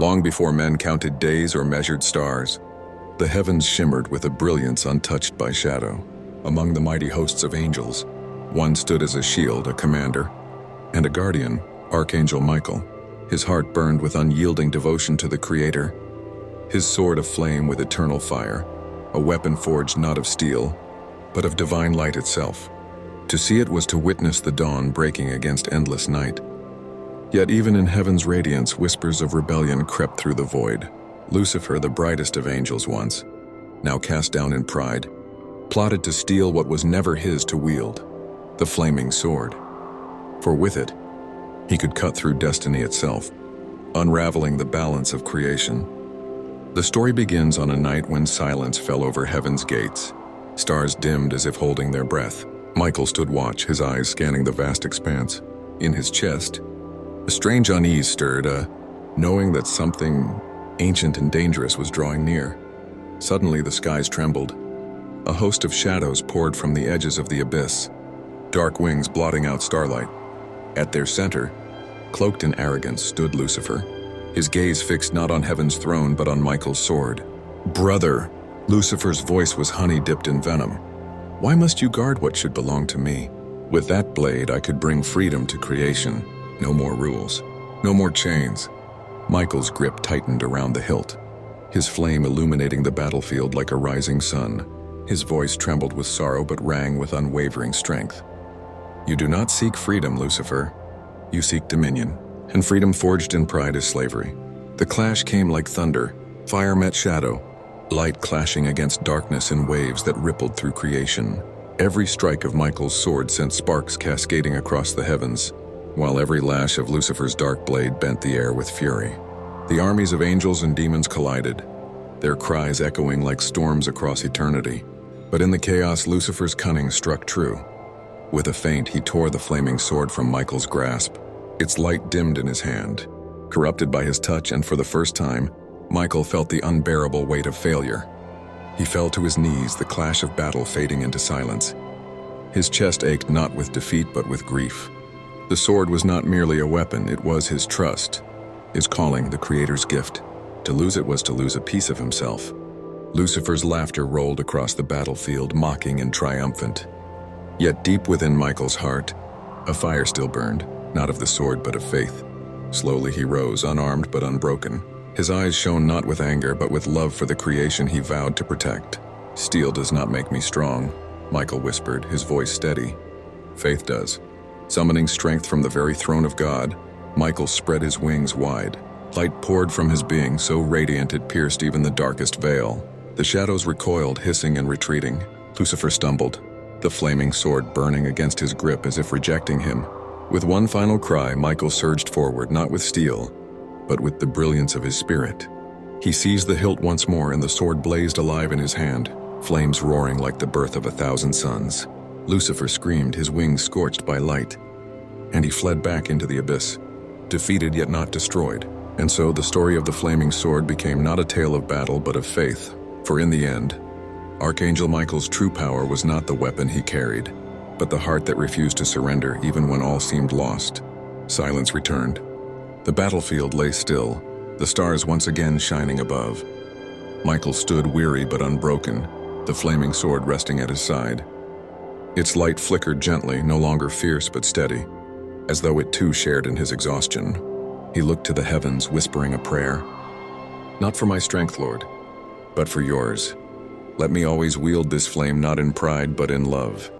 long before men counted days or measured stars. The heavens shimmered with a brilliance untouched by shadow. Among the mighty hosts of angels, one stood as a shield, a commander, and a guardian, Archangel Michael. His heart burned with unyielding devotion to the Creator, his sword aflame with eternal fire, a weapon forged not of steel, but of divine light itself. To see it was to witness the dawn breaking against endless night. Yet even in heaven's radiance, whispers of rebellion crept through the void. Lucifer, the brightest of angels once, now cast down in pride, plotted to steal what was never his to wield, the flaming sword. For with it, he could cut through destiny itself, unraveling the balance of creation. The story begins on a night when silence fell over heaven's gates. Stars dimmed as if holding their breath. Michael stood watch, his eyes scanning the vast expanse. In his chest, a strange unease stirred, knowing that something ancient and dangerous was drawing near. Suddenly the skies trembled. A host of shadows poured from the edges of the abyss, dark wings blotting out starlight. At their center, cloaked in arrogance, stood Lucifer, his gaze fixed not on heaven's throne but on Michael's sword. "Brother," Lucifer's voice was honey dipped in venom. "Why must you guard what should belong to me? With that blade I could bring freedom to creation. No more rules, no more chains." Michael's grip tightened around the hilt, his flame illuminating the battlefield like a rising sun. His voice trembled with sorrow but rang with unwavering strength. "You do not seek freedom, Lucifer. You seek dominion, and freedom forged in pride is slavery." The clash came like thunder. Fire met shadow, light clashing against darkness in waves that rippled through creation. Every strike of Michael's sword sent sparks cascading across the heavens, while every lash of Lucifer's dark blade bent the air with fury. The armies of angels and demons collided, their cries echoing like storms across eternity. But in the chaos, Lucifer's cunning struck true. With a feint, he tore the flaming sword from Michael's grasp. Its light dimmed in his hand, corrupted by his touch, and for the first time, Michael felt the unbearable weight of failure. He fell to his knees, the clash of battle fading into silence. His chest ached not with defeat but with grief. The sword was not merely a weapon, it was his trust, his calling, the Creator's gift. To lose it was to lose a piece of himself. Lucifer's laughter rolled across the battlefield, mocking and triumphant. Yet deep within Michael's heart, a fire still burned, not of the sword but of faith. Slowly he rose, unarmed but unbroken. His eyes shone not with anger but with love for the creation he vowed to protect. "Steel does not make me strong," Michael whispered, his voice steady. "Faith does." Summoning strength from the very throne of God, Michael spread his wings wide. Light poured from his being, so radiant it pierced even the darkest veil. The shadows recoiled, hissing and retreating. Lucifer stumbled, the flaming sword burning against his grip as if rejecting him. With one final cry, Michael surged forward, not with steel, but with the brilliance of his spirit. He seized the hilt once more, and the sword blazed alive in his hand, flames roaring like the birth of 1,000 suns. Lucifer screamed, his wings scorched by light, and he fled back into the abyss, defeated yet not destroyed. And so the story of the flaming sword became not a tale of battle but of faith, for in the end, Archangel Michael's true power was not the weapon he carried, but the heart that refused to surrender even when all seemed lost. Silence returned. The battlefield lay still, the stars once again shining above. Michael stood weary but unbroken, the flaming sword resting at his side. Its light flickered gently, no longer fierce but steady, as though it too shared in his exhaustion. He looked to the heavens, whispering a prayer. "Not for my strength, Lord, but for yours. Let me always wield this flame not in pride but in love."